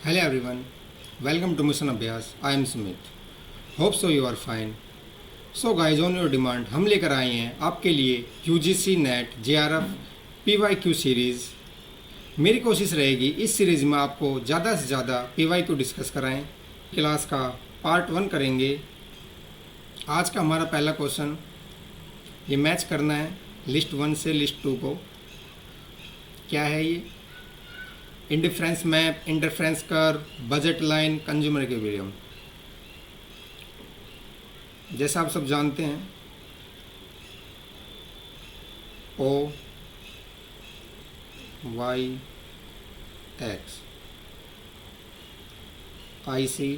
Hello everyone, welcome to Mission Abhyas. I am Sumit. Hope so you are fine. So guys, on your demand हम लेकर आए हैं आपके लिए UGC net JRF PYQ series. मेरी कोशिश रहेगी इस सीरीज़ में आपको ज़्यादा से ज़्यादा PYQ डिस्कस कराएं। क्लास का पार्ट 1 करेंगे। आज का हमारा पहला क्वेश्चन ये मैच करना है लिस्ट 1 से लिस्ट 2 को। क्या है ये? Indifference map, interference curve, budget line, consumer equilibrium. जैसा आप सब जानते हैं, ओ वाई एक्स आई सी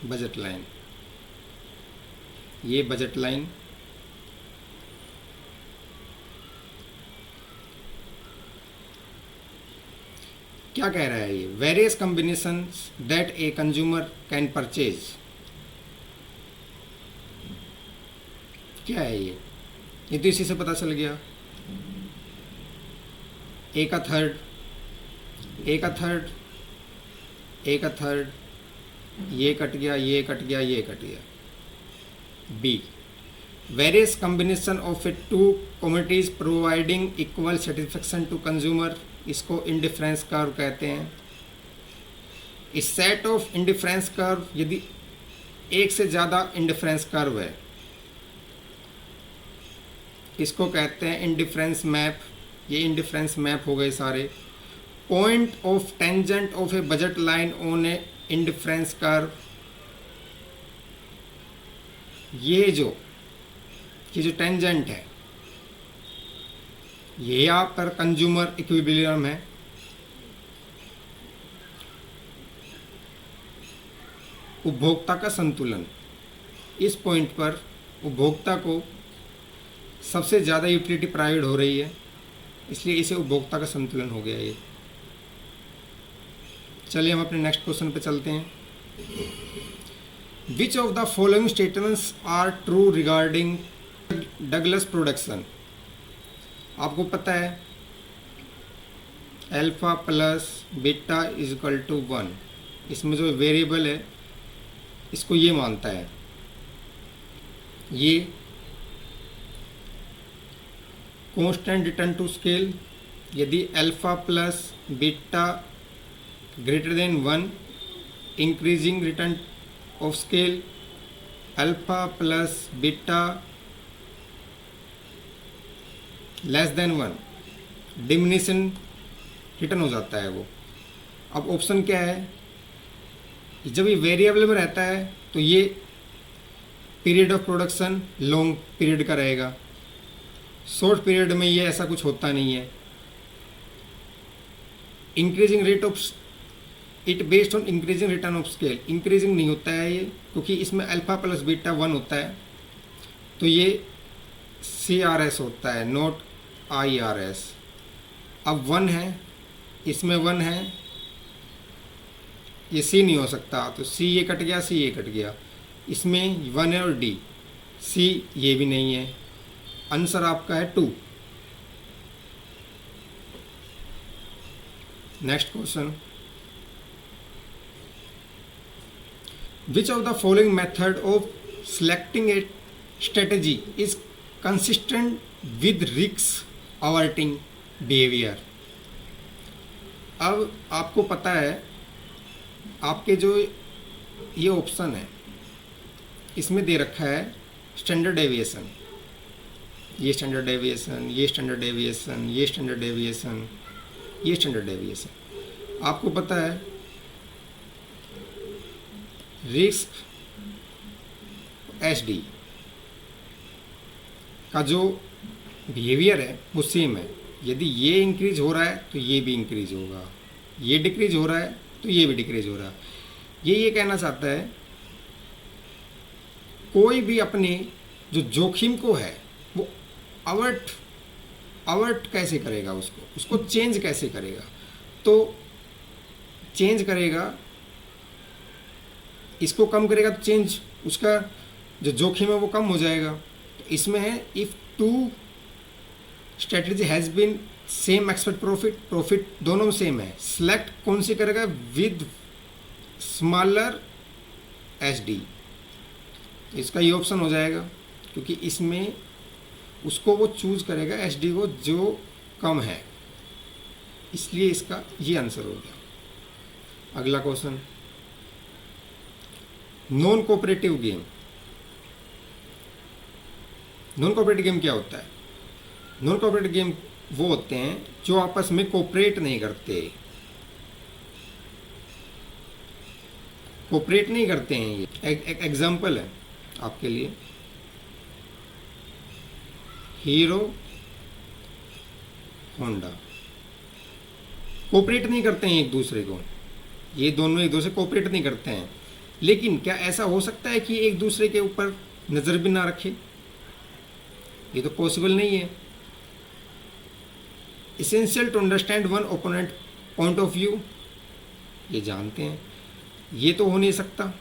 बजट लाइन। ये बजट लाइन क्या कह रहा है? ये various combinations that a consumer can purchase. क्या है ये तो इसी से पता चल गया। ए का थर्ड, ए का थर्ड, ए का थर्ड, ये कट गया, ये कट गया, ये कट गया। Be various combination of a two commodities providing equal satisfaction to consumer. इसको इंडिफरेंस कर्व कहते हैं। इस सेट ऑफ इंडिफरेंस कर्व, यदि एक से ज़्यादा इंडिफरेंस कर्व है, इसको कहते हैं इंडिफरेंस मैप। ये इंडिफरेंस मैप हो गए सारे। Point of tangent of A budget line on A indifference curve. ये जो टेंजेंट है, ये यहाँ पर कंज्यूमर इक्विलिब्रियम है। उपभोक्ता का संतुलन। इस पॉइंट पर उपभोक्ता को सबसे ज़्यादा यूटिलिटी प्रोवाइड हो रही है, इसलिए इसे उपभोक्ता का संतुलन हो गया ये। चलिए हम अपने नेक्स्ट क्वेश्चन पे चलते हैं। Which of the following statements are true regarding Douglas production. आपको पता है alpha plus beta is equal to 1। इसमें जो वेरिएबल है इसको ये मानता है, ये कांस्टेंट रिटर्न टू स्केल। यदि alpha plus beta greater than 1, increasing return of scale. Alpha plus beta less than 1, diminishing return हो जाता है वो। अब ऑप्शन क्या है? जब ये वेरिएबल में रहता है तो ये period of production long period का रहेगा। शॉर्ट पीरियड में ये ऐसा कुछ होता नहीं है। Increasing rate of it based on increasing return of scale. Increasing नहीं होता है ये, क्योंकि इसमें अल्फा प्लस बीटा 1 होता है, तो ये CRS होता है, नॉट IRS। अब 1 है, इसमें 1 है, ये C नहीं हो सकता, तो C ये कट गया, C ये कट गया। इसमें 1 है और D, C ये भी नहीं है। आंसर आपका है 2। Next question. Which of the following method of selecting a strategy is consistent with risk averting behaviour. अब आपको पता है, आपके जो ये ऑप्शन है इसमें दे रखा है स्टैंडर्ड डेविएशन। ये स्टैंडर्ड डेविएशन, ये स्टैंडर्ड डेविएशन, ये स्टैंडर्ड डेविएशन, ये स्टैंडर्ड डेविएशन। आपको पता है रिस्क SD का जो बिहेवियर है वो सेम है। यदि ये इंक्रीज हो रहा है तो ये भी इंक्रीज होगा, ये डिक्रीज हो रहा है तो ये भी डिक्रीज हो रहा है। ये कहना चाहता है कोई भी अपनी जो जोखिम को है वो अवर्ट कैसे करेगा, उसको चेंज कैसे करेगा। तो चेंज करेगा, इसको कम करेगा तो चेंज, उसका जो जोखिम है वो कम हो जाएगा। तो इसमें है if two strategy has been same expect profit, profit दोनों में सेम है। सिलेक्ट कौन सी करेगा, विद स्मॉलर एच डी, इसका ये ऑप्शन हो जाएगा क्योंकि इसमें उसको वो चूज करेगा एच डी को जो कम है, इसलिए इसका ये आंसर हो गया। अगला question, non cooperative game. Non cooperative game क्या होता है? नॉन कोऑपरेटिव गेम वो होते हैं जो आपस में कोऑपरेट नहीं करते, कोऑपरेट नहीं करते हैं। ये एक एग्जांपल है आपके लिए, हीरो होंडा कोऑपरेट नहीं करते हैं एक दूसरे को, ये दोनों एक दूसरे कोऑपरेट नहीं करते हैं। लेकिन क्या ऐसा हो सकता है कि एक दूसरे के ऊपर नज़र भी ना रखे? ये तो पॉसिबल नहीं है। Essential to understand one opponent point of view, ये जानते हैं, ये तो हो नहीं सकता।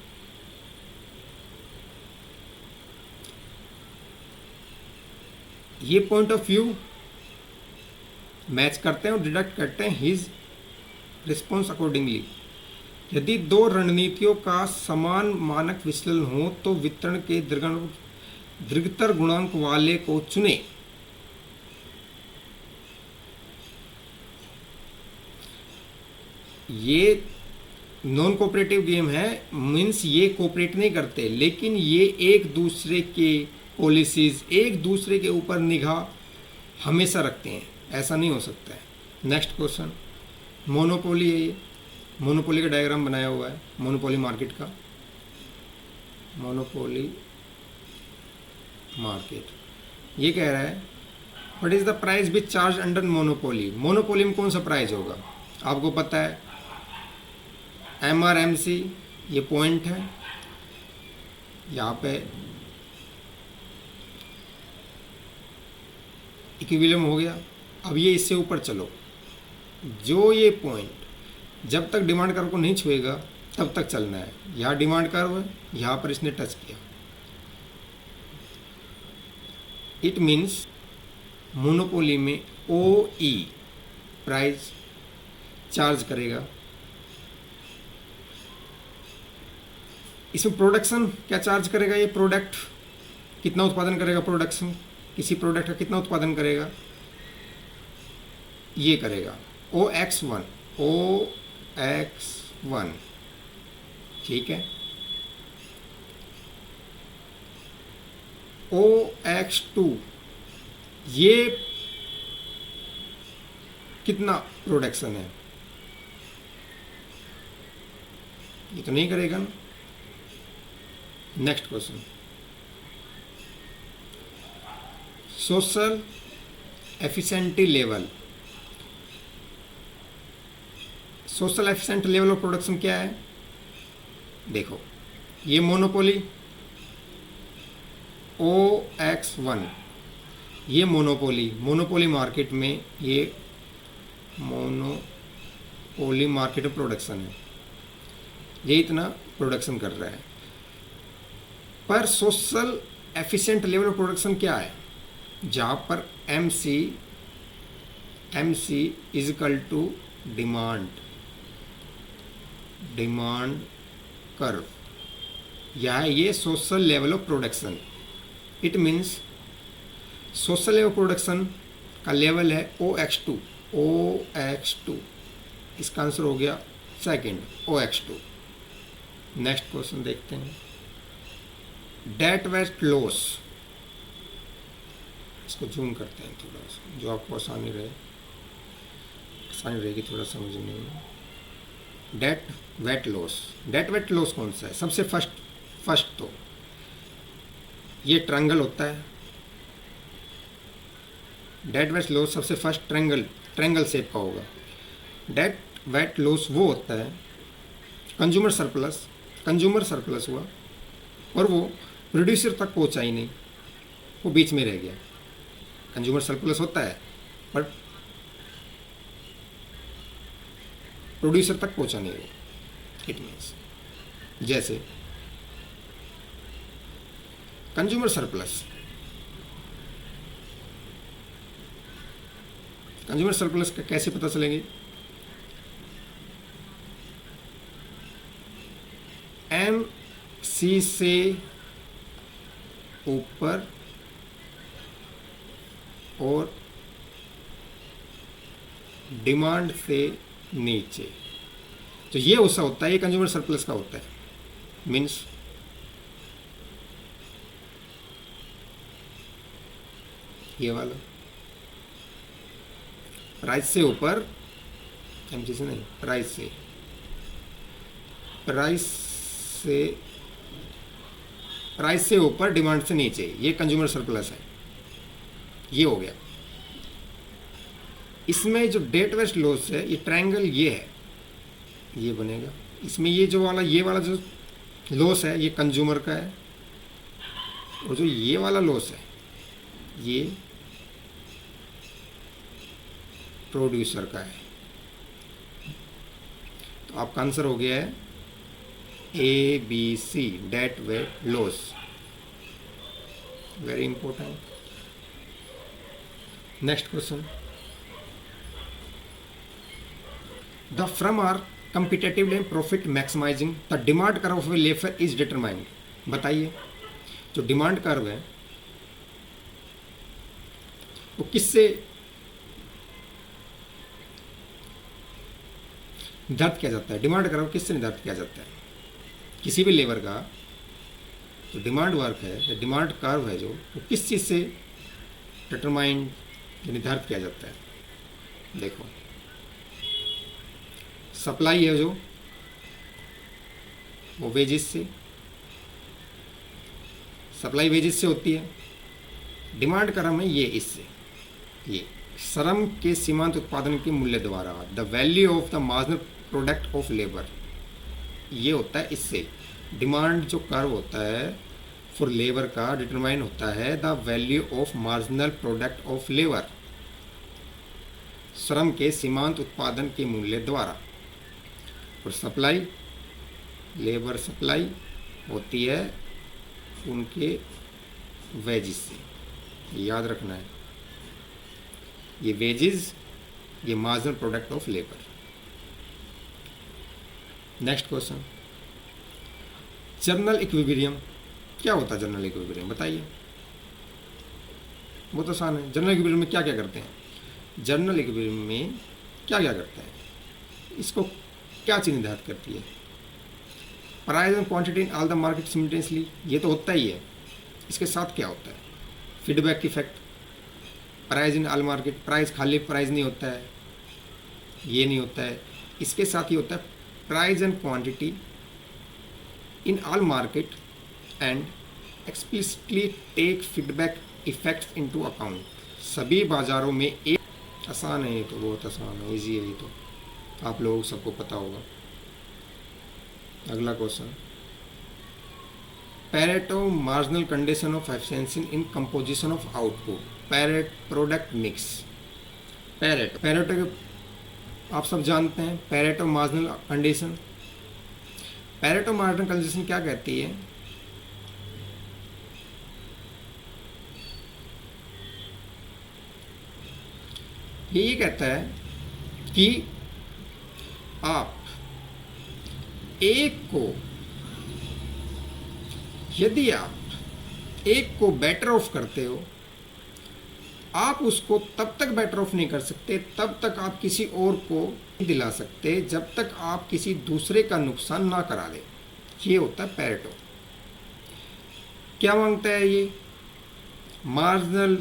ये पॉइंट ऑफ व्यू मैच करते हैं और डिडक्ट करते हैं हिज रिस्पॉन्स अकॉर्डिंगली। यदि दो रणनीतियों का समान मानक विचलन हो तो वितरण के दीर्घतर गुणांक वाले को चुने। ये नॉन कोऑपरेटिव गेम है, मीन्स ये कोऑपरेट नहीं करते, लेकिन ये एक दूसरे के पॉलिसीज, एक दूसरे के ऊपर निगाह हमेशा रखते हैं, ऐसा नहीं हो सकता है। नेक्स्ट क्वेश्चन, मोनोपोली है ये, मोनोपोली का डायग्राम बनाया हुआ है, मोनोपोली मार्केट का। मोनोपोली मार्केट ये कह रहा है what is the price which charge under monopoly. Monopoly में कौन सा प्राइस होगा? आपको पता है MRMC, ये पॉइंट है, यहाँ पे इक्विलिब्रियम हो गया। अब ये इससे ऊपर चलो, जो ये पॉइंट जब तक डिमांड कर्व को नहीं छुएगा तब तक चलना है। यहाँ डिमांड कर्व है, यहाँ पर इसने टच किया, इट मीन्स मोनोपोली में OE प्राइस चार्ज करेगा। इसमें प्रोडक्शन क्या चार्ज करेगा? ये प्रोडक्ट कितना उत्पादन करेगा, प्रोडक्शन किसी प्रोडक्ट का कितना उत्पादन करेगा, ये करेगा OX1, OX1, ठीक है। OX2 ये कितना प्रोडक्शन है, ये तो नहीं करेगा ना। Next question, social efficiency level. Social efficient level of production क्या है? देखो, ये मोनोपोली OX1, ये मोनोपोली मार्केट में, ये मोनोपोली मार्केट में प्रोडक्शन है, ये इतना प्रोडक्शन कर रहा है। पर social efficient level of production क्या है? जहाँ पर MC is equal to demand curve, यह है ये social level of production. It means social level production का लेवल है OX2, इसका आंसर हो गया सेकंड, OX2। नेक्स्ट क्वेश्चन देखते हैं, डेट वेट लॉस। इसको जूम करते हैं थोड़ा सा, जो आपको आसानी रहेगी थोड़ा समझने में। डेट वेट लॉस कौन सा है? सबसे फर्स्ट तो ये ट्रायंगल होता है। डेट वेट लॉस सबसे फर्स्ट ट्रायंगल शेप का होगा। डेट वेट लॉस वो होता है कंज्यूमर सरप्लस हुआ और वो प्रोड्यूसर तक पहुंचा ही नहीं, वो बीच में रह गया। कंज्यूमर सरप्लस होता है बट प्रोड्यूसर तक पहुंचा नहीं वो। इट मीन्स जैसे कंज्यूमर सरप्लस कंज्यूमर सरप्लस का कैसे पता चलेंगे? एम सी से ऊपर और डिमांड से नीचे, तो ये उसका होता है, ये कंज्यूमर सरप्लस का होता है। मीन्स ये वाला प्राइस से ऊपर, एमसी से नहीं, प्राइस से ऊपर डिमांड से नीचे, ये कंज्यूमर सरप्लस है। ये हो गया। इसमें जो डेट वेस्ट लॉस है, ये ट्रायंगल ये है, ये बनेगा। इसमें ये वाला जो लॉस है, ये कंज्यूमर का है, और जो ये वाला लॉस है, ये प्रोड्यूसर का है। तो आपका आंसर हो गया है ABC, dead weight loss. Very important. Next question, the from are competitively and profit maximizing the demand curve of a lever is determined। बताइए, जो डिमांड कर्व है वो किससे निर्धारित किया जाता है? डिमांड कर्व किससे निर्धारित किया जाता है? किसी भी लेबर का जो डिमांड वर्क है या डिमांड कर्व है, जो वो किस चीज़ से डिटरमाइंड निर्धारित किया जाता है? देखो, सप्लाई है जो, वो वेजेस से, सप्लाई वेजेस से होती है। डिमांड कर्व है ये इससे, ये श्रम के सीमांत उत्पादन के मूल्य द्वारा, the value of the marginal product of labour, ये होता है इससे। डिमांड जो कर्व होता है फॉर लेबर का डिटरमाइन होता है the value of marginal product of labour, श्रम के सीमांत उत्पादन के मूल्य द्वारा। और सप्लाई, लेबर सप्लाई होती है उनके वेजेस से, याद रखना है। ये वेजेस, ये marginal product of labour. Next question, journal equilibrium क्या होता है? जर्नल इक्विलिब्रियम बताइए। बहुत आसान है। जर्नल इक्विलिब्रियम में क्या क्या करते हैं? जर्नल इक्विलिब्रियम में क्या क्या करते हैं? इसको क्या चीज़ निर्धारित करती है? Price and quantity in all the market simultaneously, ये तो होता ही है। इसके साथ क्या होता है? Feedback effect, price in all market, price खाली प्राइस नहीं होता है, ये नहीं होता है। इसके साथ ही होता है price and quantity in all market and explicitly take feedback effects into account. सभी बाजारों में एक, आसान है ये तो, बहुत आसान है, इजी है ये तो, आप लोगों सबको पता होगा। अगला question, Pareto marginal condition of efficiency in composition of output, parrot product mix. Pareto आप सब जानते हैं, Pareto marginal condition. Pareto marginal condition क्या कहती है? ये कहता है कि आप यदि आप एक को बेटर ऑफ करते हो, आप उसको तब तक बेटर ऑफ नहीं कर सकते, तब तक आप किसी और को नहीं दिला सकते, जब तक आप किसी दूसरे का नुकसान ना करा दें। ये होता है पैरेटो। क्या मांगता है ये? Marginal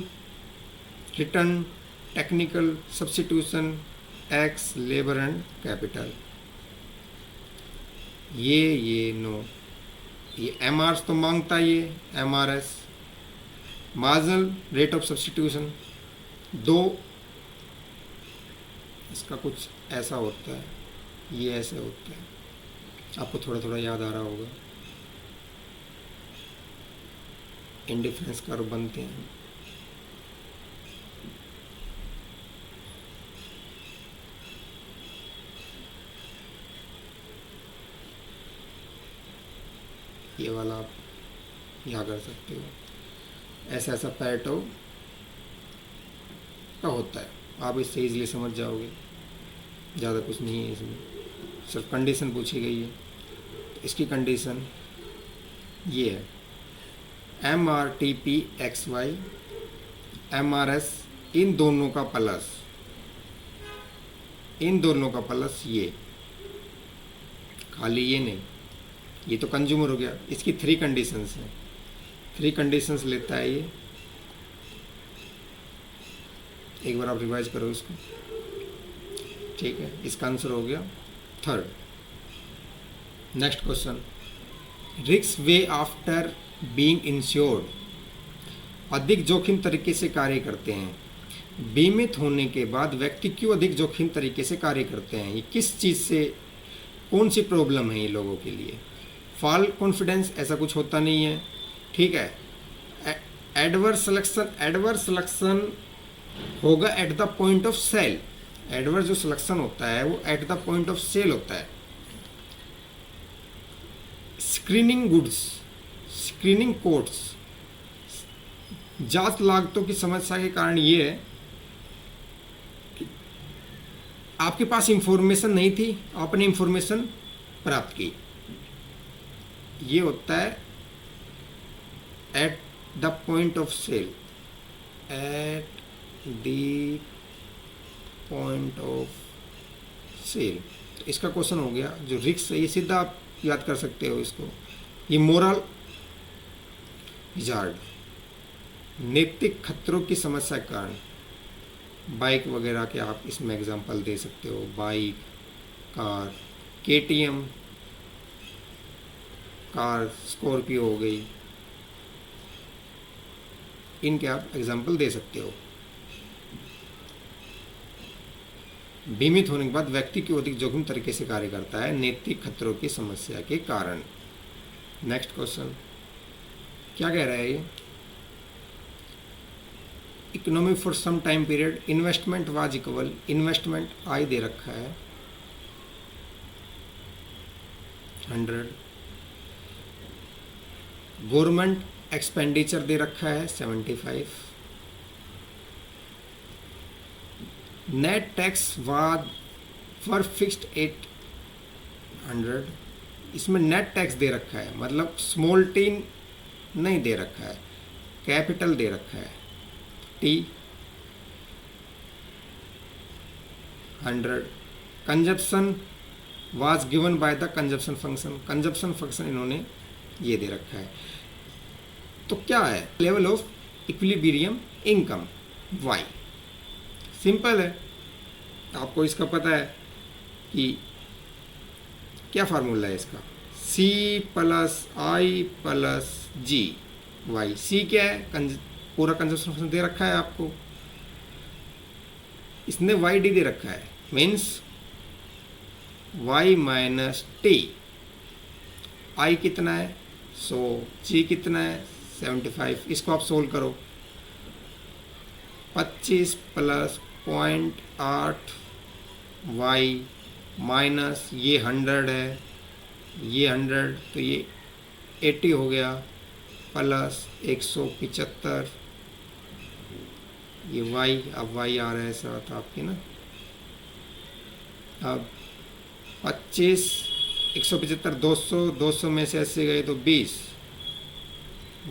return, technical substitution, x, labour and capital. ये नो, ये एमआरएस तो मांगता है, ये MRS marginal rate of substitution. दो, इसका कुछ ऐसा होता है, ये ऐसे होता है, आपको थोड़ा थोड़ा याद आ रहा होगा। इंडिफरेंस कर्व बनते हैं। ये वाला आप यहाँ कर सकते हो। ऐसा ऐसा पैरेटो का होता है। आप इससे ईजिली समझ जाओगे, ज़्यादा कुछ नहीं है इसमें, सिर्फ कंडीशन पूछी गई है। इसकी कंडीशन ये है, MRTPXY MRS इन दोनों का प्लस ये, खाली ये नहीं, ये तो कंज्यूमर हो गया। इसकी 3 कंडीशंस हैं, 3 कंडीशंस लेता है ये। एक बार आप रिवाइज करो इसको, ठीक है। इसका आंसर हो गया 3rd। Next question, risk way after being insured, अधिक जोखिम तरीके से कार्य करते हैं। बीमित होने के बाद व्यक्ति क्यों अधिक जोखिम तरीके से कार्य करते हैं? ये किस चीज़ से, कौन सी प्रॉब्लम है ये लोगों के लिए? फॉल कॉन्फिडेंस, ऐसा कुछ होता नहीं है, ठीक है। एडवर्स सिलेक्शन होगा at the point of sale. Adverse जो सिलेक्शन होता है वो at the point of sale होता है। स्क्रीनिंग गुड्स, स्क्रीनिंग कोड्स, जांच लागतों की समस्या के कारण ये है कि आपके पास इंफॉर्मेशन नहीं थी, आपने इंफॉर्मेशन प्राप्त की। ये होता है at the point of sale, at the point of sale. इसका क्वेश्चन हो गया जो रिस्क है, ये सीधा आप याद कर सकते हो इसको। ये मोरल हिजार्ड, नैतिक खतरों की समस्या के कारण, बाइक वगैरह के आप इसमें एग्जांपल दे सकते हो, bike, car, KTM car, Scorpio हो गई, इनके आप एग्जांपल दे सकते हो। बीमित होने के बाद व्यक्ति की अधिक जोखिम तरीके से कार्य करता है, नैतिक खतरों की समस्या के कारण। नेक्स्ट क्वेश्चन क्या कह रहा है ये? Economy for some time period investment was equal, investment I दे रखा है 100, गवर्नमेंट एक्सपेंडिचर दे रखा है 75, net tax was for fixed 800, इसमें नेट टैक्स दे रखा है, मतलब स्मॉल टी नहीं दे रखा है, कैपिटल दे रखा है T 100, consumption was given by the consumption function, consumption function इन्होंने ये दे रखा है। तो क्या है level of equilibrium income Y? Simple है, आपको इसका पता है कि क्या फार्मूला है इसका, C + I + G Y। C क्या है? पूरा कंजप्शन फंक्शन दे रखा है आपको, इसने YD दे रखा है, मीन्स Y - T। I कितना है 100, G कितना है 75। इसको आप सोल्व करो, 25 + 0.8 Y माइनस ये 100 है, ये 100 तो ये 80 हो गया, प्लस 175 ये Y, अब Y आ रहा है ऐसा था आपकी ना। अब 25 175 200, 200 में से 80 गए तो 20,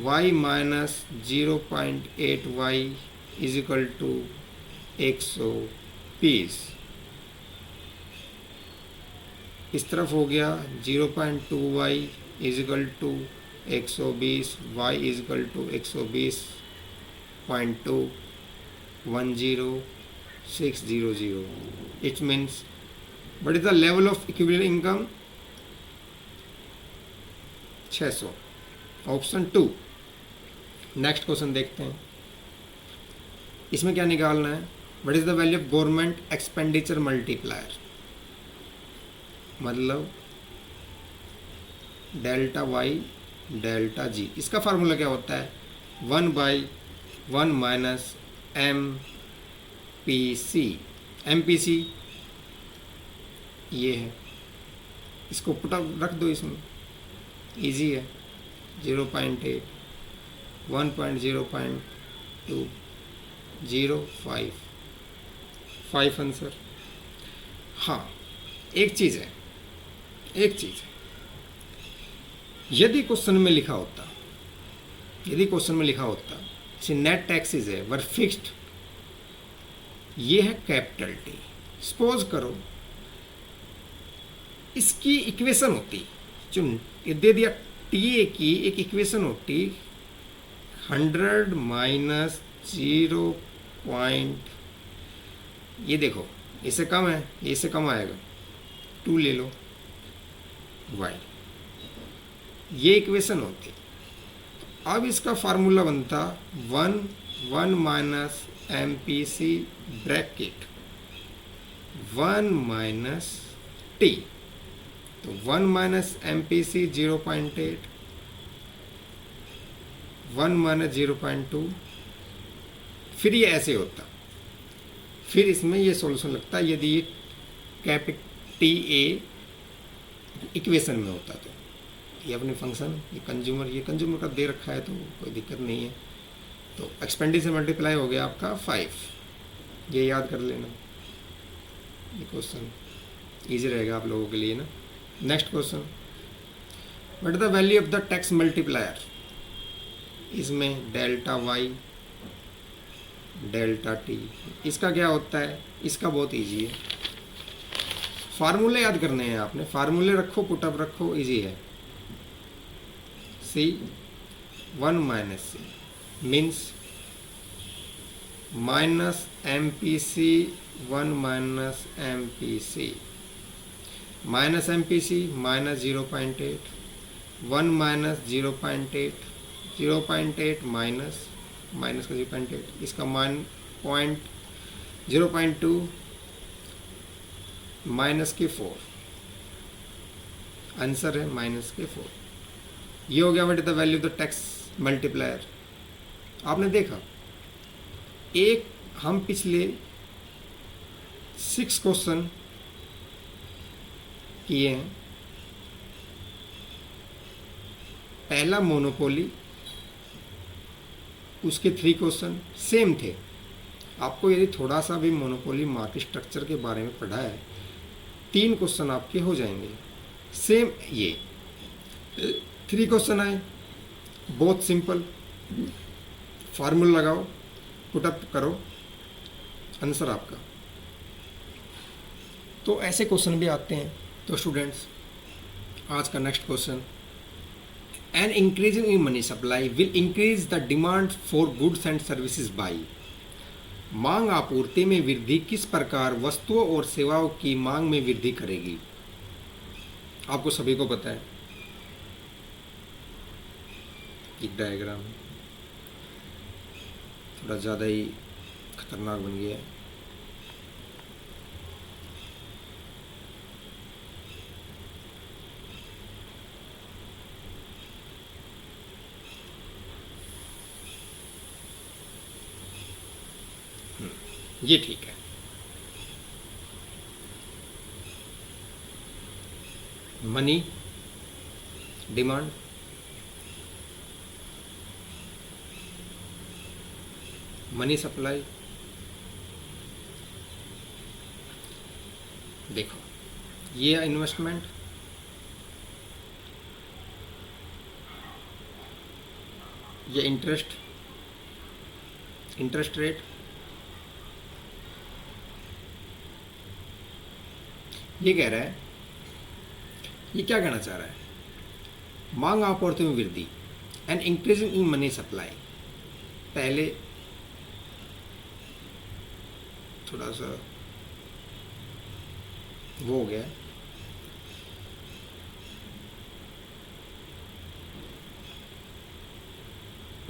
Y - 0.8 Y = 120। इस तरफ हो गया 0.2 Y = 120, Y = 120.2 10600। It means what is the level of equivalent income? 600, option 2। Next question देखते हैं, इसमें क्या निकालना है? What is the value of government expenditure multiplier, मतलब डेल्टा Y डेल्टा G। इसका फार्मूला क्या होता है? 1/1 - MPC। MPC ये है, इसको पुट रख दो, इसमें इजी है, 0.8 1.0.205 5 आंसर। हाँ, एक चीज़ है, यदि क्वेश्चन में लिखा होता नेट टैक्सेस है वर फिक्स्ड, ये है कैपिटल टी। सपोज करो इसकी इक्वेशन होती, जो दे दिया टी ए की एक इक्वेशन होती 100 माइनस 0 पॉइंट, ये देखो इससे कम है, इससे कम आएगा, 2 ले लो y, ये इक्वेशन होती। अब इसका फार्मूला बनता 1 minus M P C bracket 1 minus t, तो 1 minus M P C 0.8, 1 minus 0.2, फिर ये ऐसे होता, फिर इसमें ये सॉल्यूशन लगता यदि ये कैपिटल टी ए इक्वेशन में होता। तो ये अपने फंक्शन, ये कंज्यूमर का दे रखा है तो कोई दिक्कत नहीं है। तो एक्सपेंडिचर मल्टीप्लाई हो गया आपका 5, ये याद कर लेना, ये क्वेश्चन इजी रहेगा आप लोगों के लिए ना। Next question, what is the value of the tax multiplier, इसमें डेल्टा वाई डेल्टा टी, इसका क्या होता है, इसका बहुत इजी है, फार्मूले याद करने हैं आपने, फार्मूले रखो, पुटअप रखो, इजी है। C 1 minus C means minus M P C 1 minus M P C minus M P C minus 0.8, 1 minus 0.8, 0.8 minus का 0.8, इसका मान 0.2 माइनस के 4, आंसर है माइनस के 4। ये हो गया what is the value of the tax multiplier. आपने देखा एक हम पिछले 6 क्वेश्चन किए हैं, पहला मोनोपोली, उसके 3 क्वेश्चन सेम थे। आपको यदि थोड़ा सा भी मोनोपोली मार्केट स्ट्रक्चर के बारे में पढ़ा है, 3 क्वेश्चन आपके हो जाएंगे सेम। ये 3 क्वेश्चन आए, बहुत सिंपल, फार्मूला लगाओ, पुटअप करो, आंसर आपका। तो ऐसे क्वेश्चन भी आते हैं। तो स्टूडेंट्स, आज का next question, an increase in money supply will increase the demand for goods and services by, मांग आपूर्ति में वृद्धि किस प्रकार वस्तुओं और सेवाओं की मांग में वृद्धि करेगी। आपको सभी को पता है, एक डायग्राम थोड़ा ज़्यादा ही खतरनाक बन गया है। ये ठीक है। मनी डिमांड, मनी सप्लाई, देखो ये इन्वेस्टमेंट, ये इंटरेस्ट रेट, ये कह रहा है, ये क्या कहना चाह रहा है, मांग आपूर्ति में वृद्धि and increasing in money supply. पहले थोड़ा सा वो हो गया,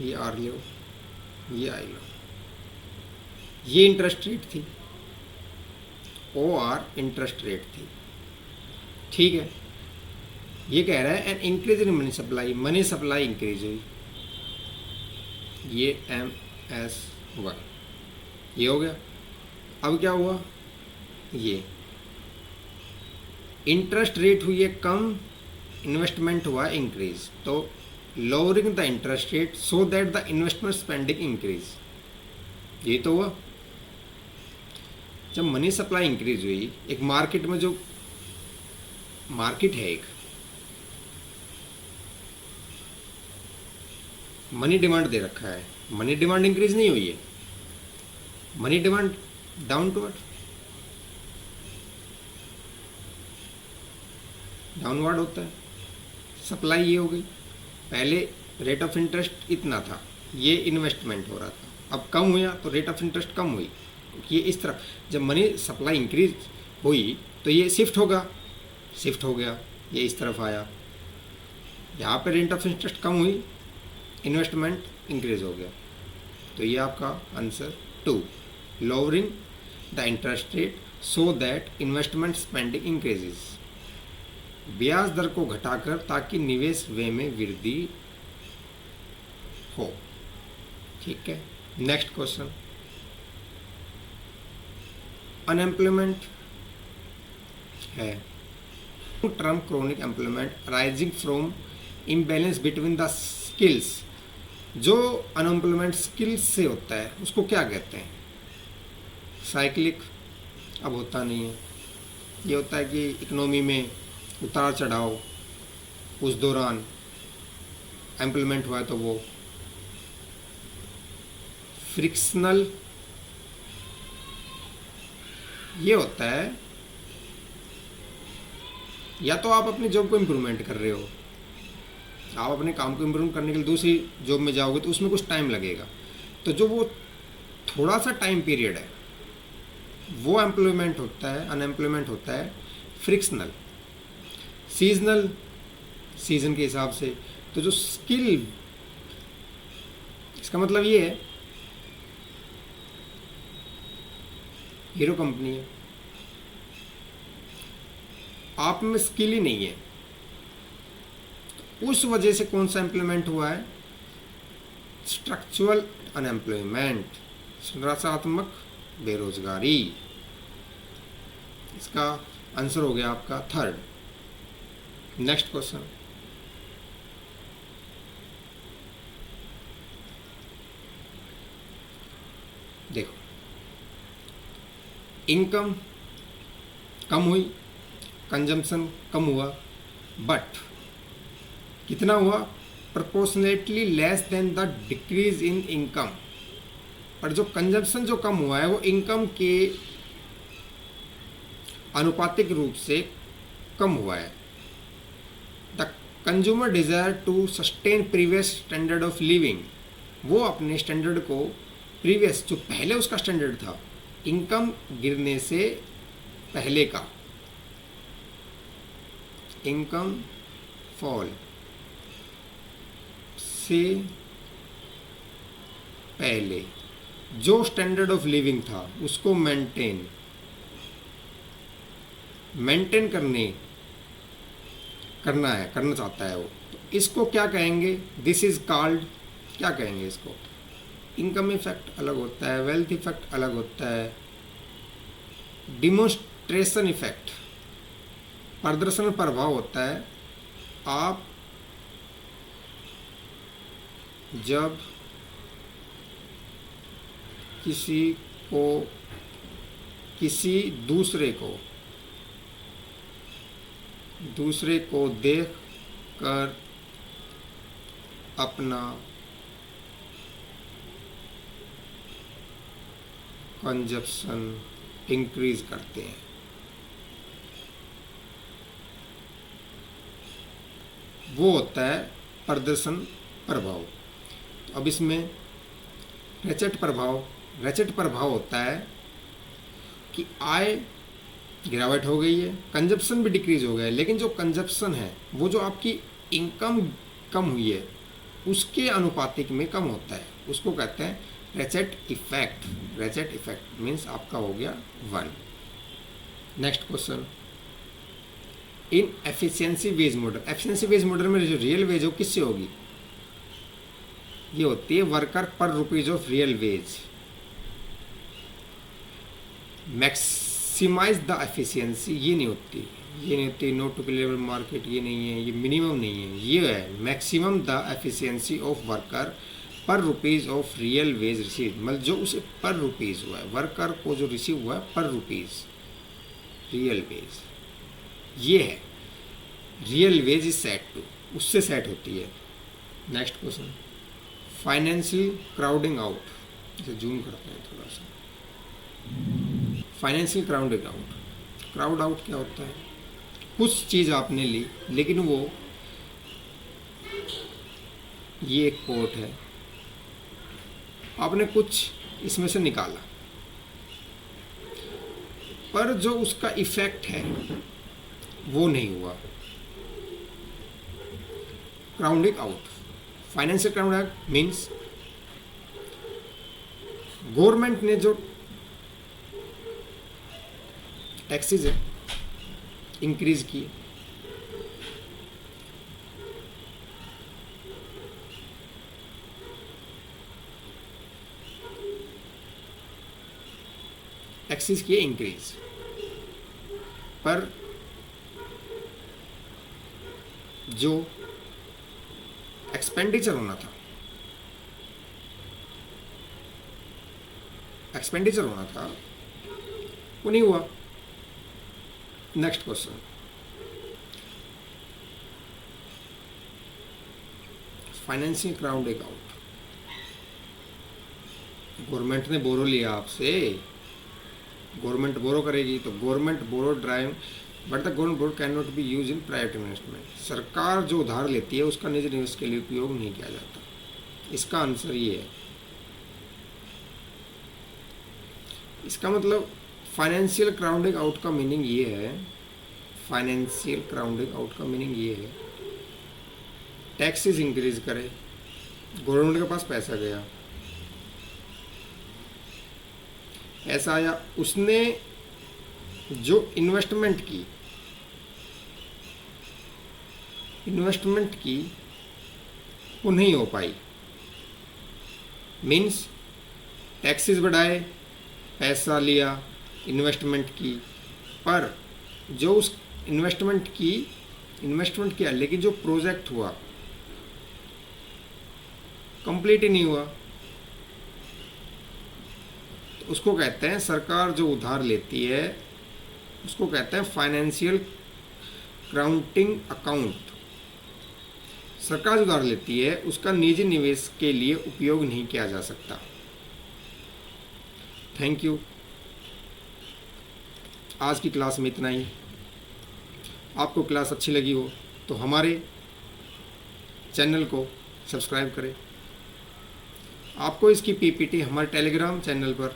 ये आर लो, ये आई लो, ये इंटरेस्ट रेट थी, ओ आर इंटरेस्ट रेट थी, ठीक है। ये कह रहा है an increase in money supply increase हुई, ये एम एस वाई, ये हो गया। अब क्या हुआ, ये इंटरेस्ट रेट हुई है कम, इन्वेस्टमेंट हुआ इंक्रीज, तो lowering the interest rate so that the investment spending increase, ये तो हुआ। जब मनी सप्लाई इंक्रीज हुई, एक मार्केट में जो मार्केट है, एक मनी डिमांड दे रखा है, मनी डिमांड इंक्रीज नहीं हुई है, मनी डिमांड डाउनवर्ड होता है। सप्लाई ये हो गई, पहले रेट ऑफ इंटरेस्ट इतना था, ये इन्वेस्टमेंट हो रहा था, अब कम हुआ तो रेट ऑफ इंटरेस्ट कम हुई, ये इस तरफ जब मनी सप्लाई इंक्रीज हुई तो ये शिफ्ट हो गया, ये इस तरफ आया, यहाँ पे रेट ऑफ इंटरेस्ट कम हुई, इन्वेस्टमेंट इंक्रीज हो गया। तो ये आपका answer 2, lowering the interest rate so that investment spending increases, ब्याज दर को घटाकर ताकि निवेश व्यय में वृद्धि हो। ठीक है, नेक्स्ट क्वेश्चन, अनएम्प्लॉयमेंट है term chronic employment rising from imbalance between the skills. जो अनएम्प्लॉयमेंट स्किल्स से होता है उसको क्या कहते हैं? साइक्लिक, अब होता नहीं है, ये होता है कि इकोनॉमी में उतार चढ़ाव, उस दौरान एम्प्लॉयमेंट हुआ तो वो फ्रिक्शनल, ये होता है या तो आप अपनी जॉब को इम्प्रूवमेंट कर रहे हो, आप अपने काम को इम्प्रूव करने के लिए दूसरी जॉब में जाओगे तो उसमें कुछ टाइम लगेगा, तो जो वो थोड़ा सा टाइम पीरियड है वो एम्प्लॉयमेंट होता है, अनएम्प्लॉयमेंट होता है फ्रिक्शनल। सीजनल, सीजन के हिसाब से। तो जो स्किल, इसका मतलब ये है, हीरो कंपनी है, आप में स्किल ही नहीं है, उस वजह से कौन सा एम्प्लॉयमेंट हुआ है? स्ट्रक्चरल अनएम्प्लॉयमेंट, संरचनात्मक बेरोजगारी। इसका आंसर हो गया आपका 3rd। नेक्स्ट क्वेश्चन, देखो, इनकम कम हुई, कंजम्पशन कम हुआ, बट कितना हुआ? Proportionately less than the decrease in income. पर जो कंजम्पशन जो कम हुआ है वो इनकम के अनुपातिक रूप से कम हुआ है। The consumer desire to sustain previous standard of living, वो अपने स्टैंडर्ड को, प्रीवियस जो पहले उसका स्टैंडर्ड था इनकम गिरने से पहले का, इनकम फॉल से पहले जो स्टैंडर्ड ऑफ लिविंग था उसको मेंटेन करना चाहता है वो, तो इसको क्या कहेंगे? दिस इज कॉल्ड, क्या कहेंगे इसको? इनकम इफेक्ट अलग होता है, वेल्थ इफेक्ट अलग होता है, डिमोन्स्ट्रेशन इफेक्ट, प्रदर्शन प्रभाव होता है। आप जब किसी दूसरे को देख कर अपना कंजप्शन इंक्रीज करते हैं, वो होता है प्रदर्शन प्रभाव। अब इसमें रेचेट प्रभाव होता है कि आय गिरावट हो गई है, कंजप्शन भी डिक्रीज हो गया है, लेकिन जो कंजप्शन है वो जो आपकी इनकम कम हुई है उसके अनुपातिक में कम होता है, उसको कहते हैं रेचेट इफेक्ट मीन्स आपका हो गया 1। नेक्स्ट क्वेश्चन, इन एफिशिएंसी वेज मॉडल में जो रियल वेज हो किससे होगी? ये होती है वर्कर पर rupees of real wage. Maximise the efficiency ये नहीं होती, नो टू लेवल मार्केट ये नहीं है, ये मिनिमम नहीं है, ये है maximum the efficiency of worker per rupees of real wage receive, मतलब जो उसे पर रुपीज़ हुआ है, वर्कर को जो रिसीव हुआ है पर रुपीज़ रियल वेज, ये है real wage is set to, उससे सेट होती है। Next question, financial crowding out, इसे जूम करते हैं थोड़ा सा। Financial crowding out, crowd out क्या होता है? कुछ चीज़ आपने ली लेकिन वो, ये एक कोट है, आपने कुछ इसमें से निकाला पर जो उसका इफेक्ट है वो नहीं हुआ, crowding out. Financial crowding out means government ने जो टैक्सेस है इंक्रीज किए, टैक्सेस किए इंक्रीज, पर जो एक्सपेंडिचर होना था, वो नहीं हुआ। Next question, financial crowding out, government ने बोरो लिया आपसे, गवर्नमेंट बोरो करेगी तो government borrow drive, but the government borrow can not be use in private investment. सरकार जो उधार लेती है उसका निजी निवेश के लिए उपयोग नहीं किया जाता। इसका आंसर ये है। इसका मतलब फाइनेंशियल क्राउडिंग आउट का मीनिंग ये है, फाइनेंशियल क्राउडिंग आउट का मीनिंग ये है, टैक्सेस इंक्रीज करे, गवर्नमेंट के पास पैसा गया, ऐसा आया, उसने जो इन्वेस्टमेंट की वो नहीं हो पाई, मीन्स टैक्सेस बढ़ाए, पैसा लिया, इन्वेस्टमेंट की, पर जो उस इन्वेस्टमेंट किया लेकिन जो प्रोजेक्ट हुआ कंप्लीट ही नहीं हुआ, तो उसको कहते हैं, सरकार जो उधार लेती है उसको कहते हैं फाइनेंशियल क्राउडिंग अकाउंट। सरकार जो उधार लेती है उसका निजी निवेश के लिए उपयोग नहीं किया जा सकता। Thank you. आज की क्लास में इतना ही। आपको क्लास अच्छी लगी हो तो हमारे चैनल को सब्सक्राइब करें। आपको इसकी पीपीटी हमारे टेलीग्राम चैनल पर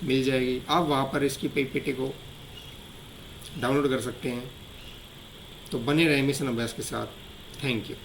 मिल जाएगी, आप वहाँ पर इसकी पीपीटी को डाउनलोड कर सकते हैं। तो बने रहें मिशन अभ्यास के साथ। Thank you.